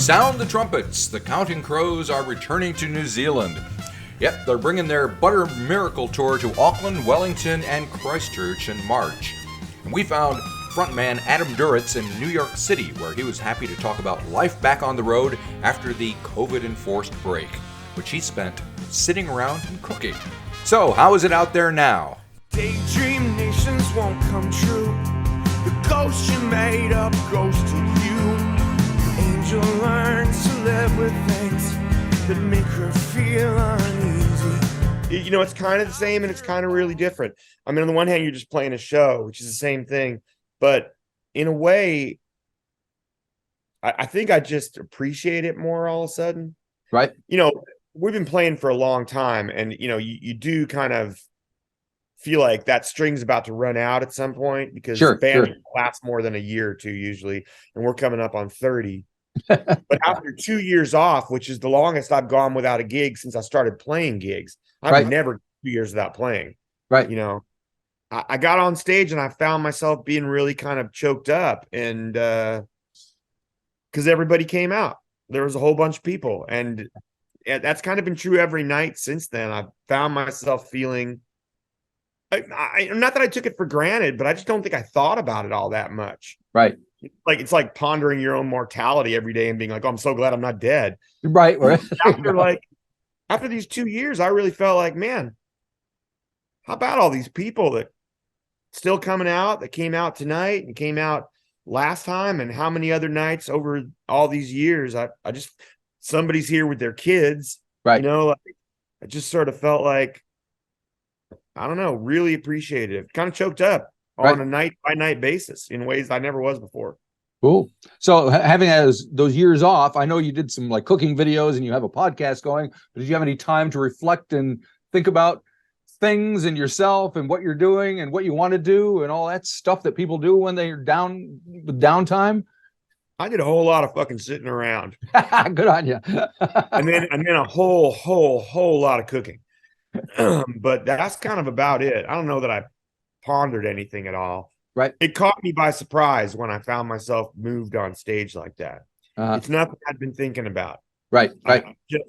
Sound the trumpets. The Counting Crows are returning to New Zealand. Yep, they're bringing their Butter Miracle Tour to Auckland, Wellington, and Christchurch in March. And we found frontman Adam Duritz in New York City, where he was happy to talk about life back on the road after the COVID-enforced break, which he spent sitting around and cooking. So, how is it out there now? Daydream nations won't come true. The ghost you made up ghosted you. Angel learns to live with things that make her feel uneasy. You know, it's kind of the same and it's kind of really different. I mean, on the one hand, you're just playing a show, which is the same thing. But in a way, I think I just appreciate it more all of a sudden. Right. You know, we've been playing for a long time, and, you know, you do kind of feel like that string's about to run out at some point, because the band lasts more than a year or two usually, and we're coming up on 30. But after 2 years off, which is the longest I've gone without a gig since I started playing gigs, I've never 2 years without playing. Right. You know, I got on stage and I found myself being really kind of choked up, and because everybody came out. There was a whole bunch of people, and that's kind of been true every night since then. I've found myself feeling, not that I took it for granted, but I just don't think I thought about it all that much. Right. Like, it's like pondering your own mortality every day and being like, oh, I'm so glad I'm not dead. Right. After these 2 years, I really felt like, man, how about all these people that still coming out, that came out tonight and came out last time, and how many other nights over all these years? I just, somebody's here with their kids. Right. You know, like, I just sort of felt like, I don't know, really appreciative, kind of choked up on a night by night basis in ways I never was before. Cool. So having those years off, I know you did some like cooking videos and you have a podcast going, but did you have any time to reflect and think about things and yourself and what you're doing and what you want to do and all that stuff that people do when they're down with downtime? I did a whole lot of fucking sitting around. Good on you. and then a whole lot of cooking. But that's kind of about it. I don't know that I pondered anything at all. Right. It caught me by surprise when I found myself moved on stage like that. It's nothing I'd been thinking about. Right. It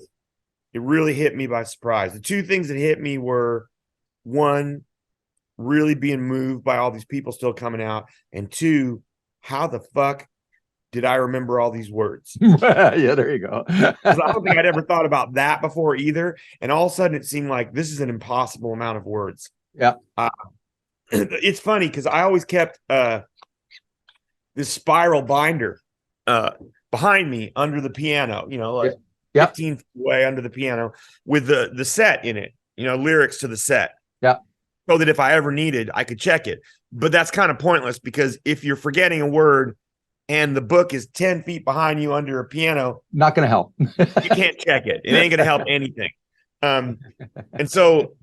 really hit me by surprise. The two things that hit me were, one, really being moved by all these people still coming out, and two, how the fuck did I remember all these words? Yeah, there you go. 'Cause I don't think I'd ever thought about that before either. And all of a sudden it seemed like this is an impossible amount of words. Yeah. It's funny because I always kept this spiral binder behind me under the piano, you know, like 15 feet away under the piano with the set in it, you know, lyrics to the set. Yeah. So that if I ever needed, I could check it. But that's kind of pointless, because if you're forgetting a word and the book is 10 feet behind you under a piano, not going to help. You can't check it. It ain't going to help anything. And so,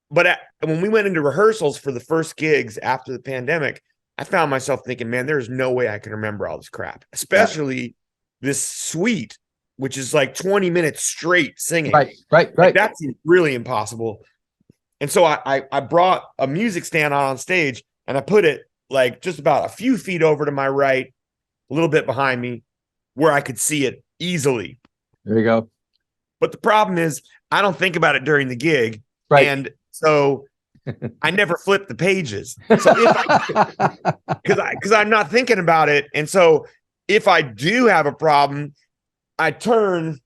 but when we went into rehearsals for the first gigs after the pandemic, I found myself thinking, man, there's no way I can remember all this crap, especially this suite, which is like 20 minutes straight singing. Right. Like, that's really impossible. And so I brought a music stand on stage, and I put it like just about a few feet over to my right, a little bit behind me, where I could see it easily. There you go. But the problem is, I don't think about it during the gig. Right. And so I never flip the pages. So because I'm not thinking about it. And so if I do have a problem, I turn,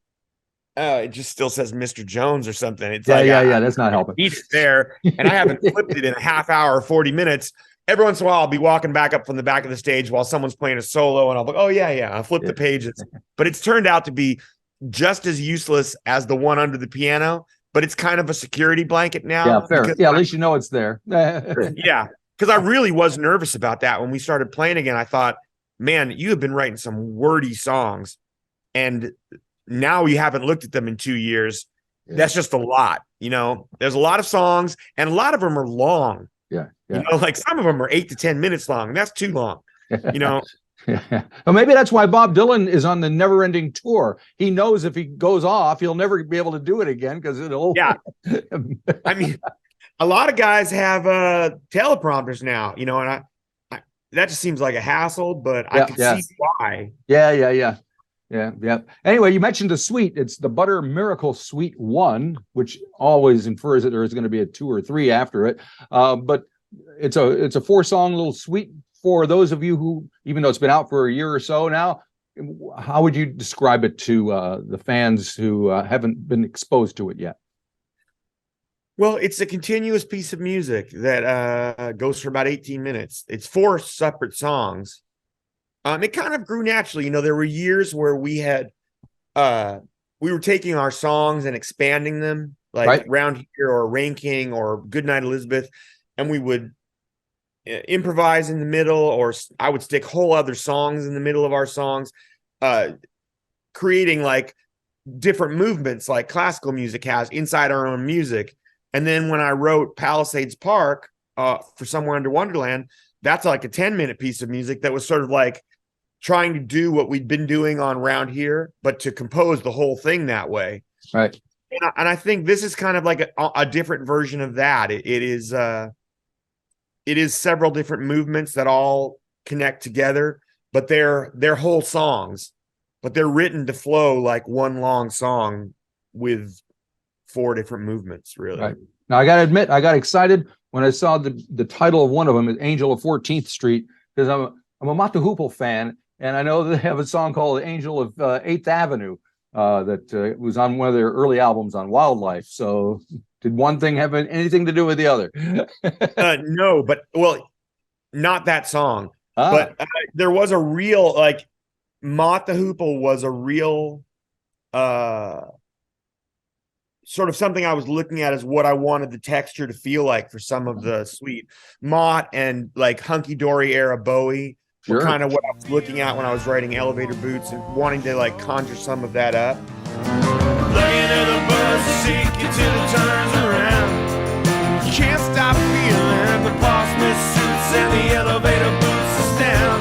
it just still says Mr. Jones or something. It's yeah. That's not helping. Eat it there. And I haven't flipped it in a half hour or 40 minutes. Every once in a while, I'll be walking back up from the back of the stage while someone's playing a solo, and I'll be like, oh, yeah. I'll flip the pages. But it's turned out to be just as useless as the one under the piano, but it's kind of a security blanket now. Yeah, fair. Yeah, at least you know it's there. Yeah, because I really was nervous about that when we started playing again. I thought, man, you have been writing some wordy songs, and now you haven't looked at them in 2 years. Yeah. That's just a lot. You know, there's a lot of songs, and a lot of them are long. Yeah. You know, like some of them are 8 to 10 minutes long. And that's too long, you know. Well, maybe that's why Bob Dylan is on the never-ending tour. He knows if he goes off, he'll never be able to do it again, because it'll. Yeah. I mean, a lot of guys have teleprompters now, you know, and I that just seems like a hassle, but I can see why. Yeah. Yeah. Anyway, you mentioned the suite. It's the Butter Miracle Suite 1, which always infers that there is going to be a 2 or 3 after it. But it's a 4-song little suite for those of you who, even though it's been out for a year or so now, how would you describe it to the fans who haven't been exposed to it yet? Well, it's a continuous piece of music that goes for about 18 minutes. It's 4 separate songs. It kind of grew naturally. There were years where we were taking our songs and expanding them, like Round Here or Rain King or Goodnight Elizabeth, and we would improvise in the middle, or I would stick whole other songs in the middle of our songs, creating like different movements like classical music has inside our own music. And then when I wrote Palisades Park for Somewhere Under Wonderland, that's like a 10-minute piece of music that was sort of like trying to do what we'd been doing on Round Here, but to compose the whole thing that way. Right. And I think this is kind of like a different version of that. It is several different movements that all connect together, but they're whole songs, but they're written to flow like one long song with 4 different movements, really. Right. Now, I got to admit, I got excited when I saw the title of one of them is Angel of 14th Street, because I'm a Mott The Hoople fan, and I know they have a song called Angel of 8th Avenue that was on one of their early albums on Wildlife. So did one thing have anything to do with the other? No, but not that song. But there was a real, like, Mott The Hoople was a real sort of something I was looking at as what I wanted the texture to feel like for some of the suite. Mott and like Hunky Dory era Bowie were kind of what I was looking at when I was writing Elevator Boots and wanting to like conjure some of that up. Looking at the bus seek until it turns around. You can't stop feeling the boss miss suits and the elevator boots is down.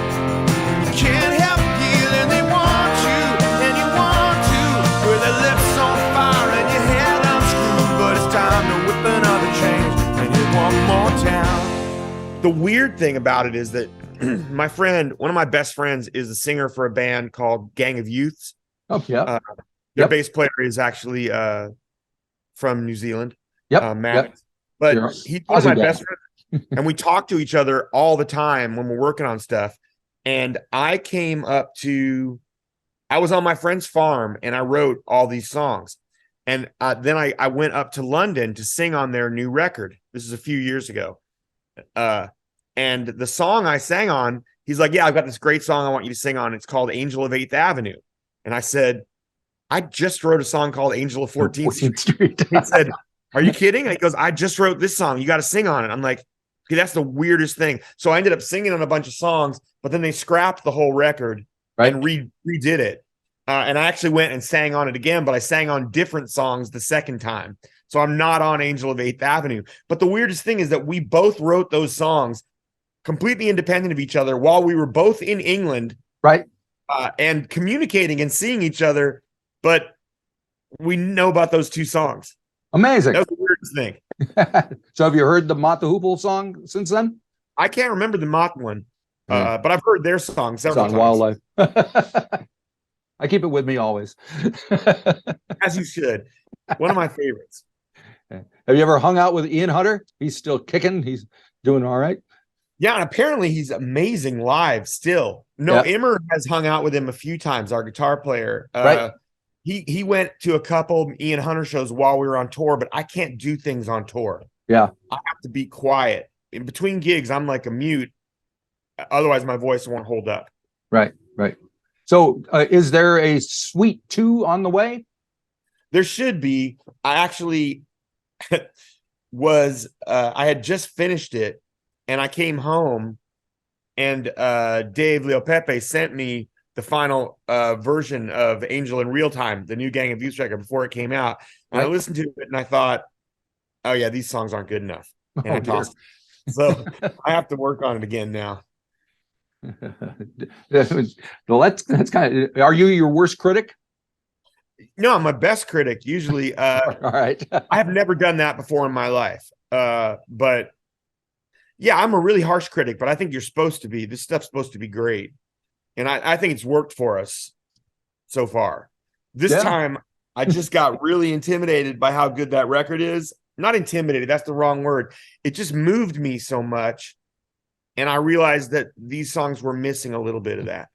You can't help feeling they want you and you want to, with their lips on fire and your head unscrewed. But it's time to whip another change and hit one more town. The weird thing about it is that my friend, one of my best friends, is a singer for a band called Gang of Youths. Oh, yeah. Their bass player is actually from New Zealand. Matt. Yep. But he's one of my best friends, and we talk to each other all the time when we're working on stuff. And I was on my friend's farm, and I wrote all these songs. And then I went up to London to sing on their new record. This is a few years ago. And the song I sang on, he's like, yeah, I've got this great song I want you to sing on. It's called Angel of 8th Avenue. And I said, I just wrote a song called Angel of 14th Street. He said, are you kidding? And he goes, I just wrote this song. You got to sing on it. I'm like, okay, that's the weirdest thing. So I ended up singing on a bunch of songs, but then they scrapped the whole record and redid it. And I actually went and sang on it again, but I sang on different songs the second time. So I'm not on Angel of 8th Avenue. But the weirdest thing is that we both wrote those songs completely independent of each other while we were both in England. Right. And communicating and seeing each other. But we know about those 2 songs. Amazing. That's the weirdest thing. So have you heard the Mott The Hoople song since then? I can't remember the Mott one, but I've heard their song several times. Wildlife. I keep it with me always. As you should. One of my favorites. Have you ever hung out with Ian Hunter? He's still kicking. He's doing all right. Yeah, and apparently he's amazing live still. No, Immer has hung out with him a few times, our guitar player. He went to a couple Ian Hunter shows while we were on tour, but I can't do things on tour. Yeah. I have to be quiet. In between gigs, I'm like a mute. Otherwise, my voice won't hold up. Right. So is there a Suite 2 on the way? There should be. I actually I had just finished it, and I came home, and Dave Leopepe sent me the final version of Angel in Real Time, the new Gang of Youths record, before it came out. And I listened to it, and I thought, oh, yeah, these songs aren't good enough. And I tossed it. So I have to work on it again now. Well, that's kind of. Are you your worst critic? No, I'm my best critic usually. All right. I have never done that before in my life. But yeah, I'm a really harsh critic, but I think you're supposed to be. This stuff's supposed to be great. And I think it's worked for us. so far. This Yeah. time I just got really intimidated by how good that record is. Not intimidated, that's the wrong word. It just moved me so much. And I realized that these songs were missing a little bit of that.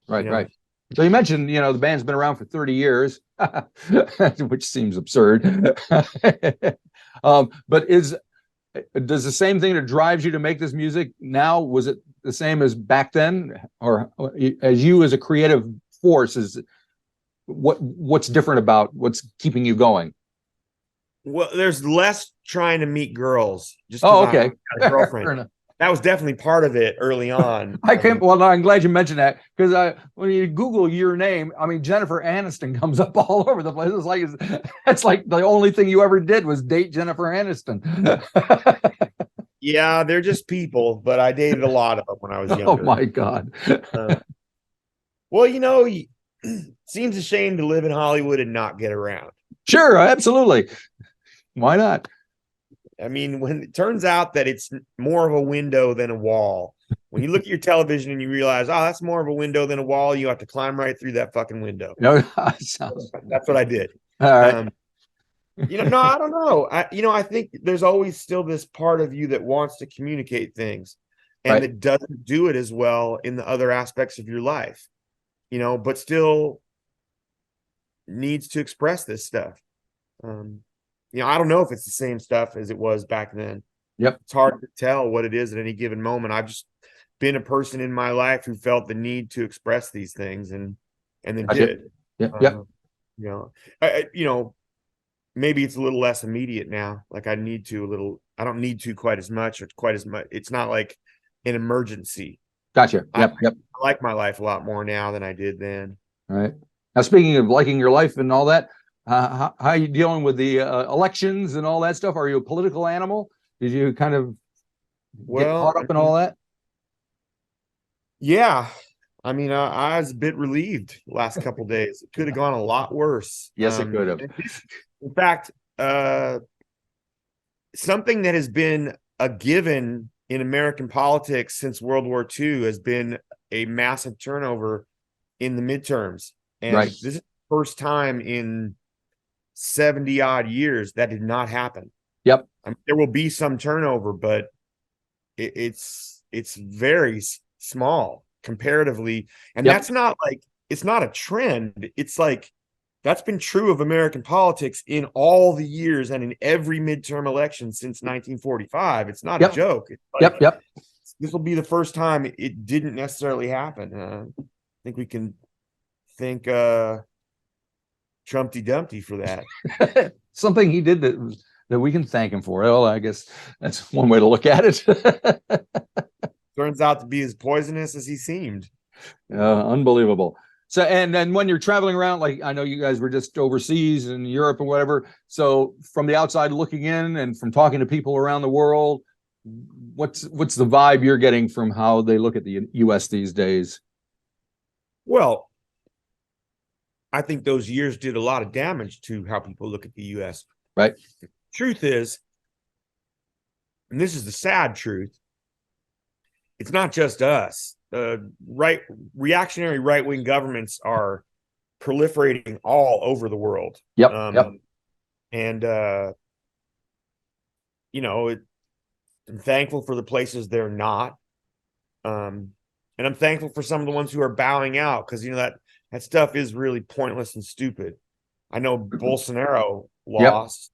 Right, right. So you mentioned, the band's been around for 30 years, which seems absurd. But does the same thing that drives you to make this music now, was it the same as back then? Or as you as a creative force, what's different about what's keeping you going? Well, there's less trying to meet girls. Just okay. I got a girlfriend. That was definitely part of it early on. Well, I'm glad you mentioned that, because when you Google your name, I mean, Jennifer Aniston comes up all over the place. It's like the only thing you ever did was date Jennifer Aniston. Yeah, they're just people, but I dated a lot of them when I was younger. Oh my God. Well, it seems a shame to live in Hollywood and not get around. Sure, absolutely. Why not? I mean, when it turns out that it's more of a window than a wall, when you look at your television and you realize, oh, that's more of a window than a wall, you have to climb right through that fucking window. No, that's what I did. All right. No, I don't know. I think there's always still this part of you that wants to communicate things and that doesn't do it as well in the other aspects of your life, but still needs to express this stuff. I don't know if it's the same stuff as it was back then. Yep. It's hard to tell what it is at any given moment. I've just been a person in my life who felt the need to express these things and then did. Yeah. Maybe it's a little less immediate now. Like I don't need to quite as much or quite as much. It's not like an emergency. Gotcha. Yep. I like my life a lot more now than I did then. All right. Now, speaking of liking your life and all that, how are you dealing with the elections and all that stuff? Are you a political animal? Did you kind of get caught up in all that? Yeah. I mean, I was a bit relieved the last couple of days. It could have gone a lot worse. Yes, it could have. In fact, something that has been a given in American politics since World War II has been a massive turnover in the midterms. And this is the first time in 70 odd years that did not happen. Yep. I mean, there will be some turnover, but it's very small comparatively. And that's not like, it's not a trend. It's like, that's been true of American politics in all the years and in every midterm election since 1945. It's not a joke. It's like, this will be the first time it didn't necessarily happen. I think we can thank Trumpty Dumpty for that. Something he did that we can thank him for. Well, I guess that's one way to look at it. Turns out to be as poisonous as he seemed. Unbelievable. So, and then when you're traveling around, like I know you guys were just overseas in Europe or whatever. So from the outside looking in and from talking to people around the world, what's the vibe you're getting from how they look at the U.S. these days? Well, I think those years did a lot of damage to how people look at the U.S. Right. Truth is, and this is the sad truth, it's not just us. Reactionary right-wing governments are proliferating all over the world. And I'm thankful for the places they're not. And I'm thankful for some of the ones who are bowing out, because that stuff is really pointless and stupid. I know Bolsonaro lost.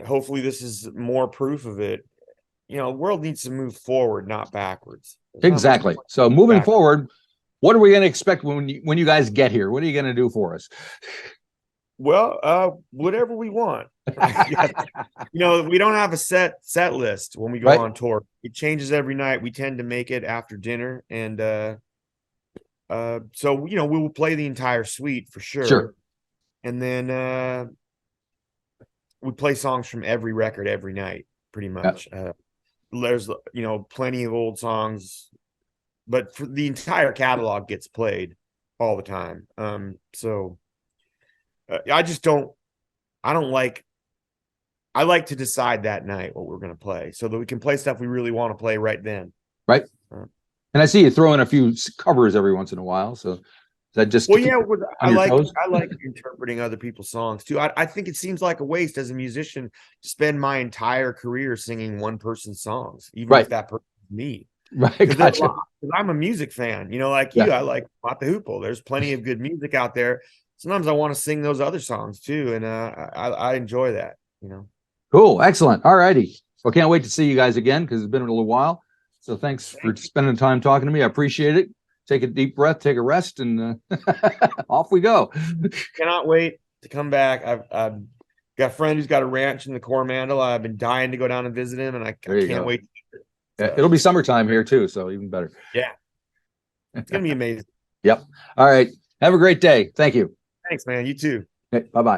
Hopefully this is more proof of it. The world needs to move forward, not backwards. Exactly. So moving forward, what are we going to expect when you guys get here? What are you going to do for us? Well, whatever we want. We don't have a set list when we go on tour. It changes every night. We tend to make it after dinner, and so we will play the entire suite for sure. And then we play songs from every record every night, pretty much. There's plenty of old songs, but for the entire catalog gets played all the time. I like to decide that night what we're going to play so that we can play stuff we really want to play right then. Right. And I see you throw in a few covers every once in a while. So is that just well, yeah, I like toes? interpreting other people's songs too. I think it seems like a waste as a musician to spend my entire career singing one person's songs, even if that person is me. Right, Because I'm a music fan, you know, like you. I like Mott The Hoople. There's plenty of good music out there. Sometimes I want to sing those other songs too, and I enjoy that, you know. Cool, excellent. All righty. Well, can't wait to see you guys again because it's been a little while. So thanks for spending time talking to me. I appreciate it. Take a deep breath, take a rest, and off we go. Cannot wait to come back. I've got a friend who's got a ranch in the Coromandel. I've been dying to go down and visit him, and I can't wait. So. It'll be summertime here too, so even better. Yeah, it's gonna be amazing. Yep. All right. Have a great day. Thank you. Thanks, man. You too. Okay, bye-bye.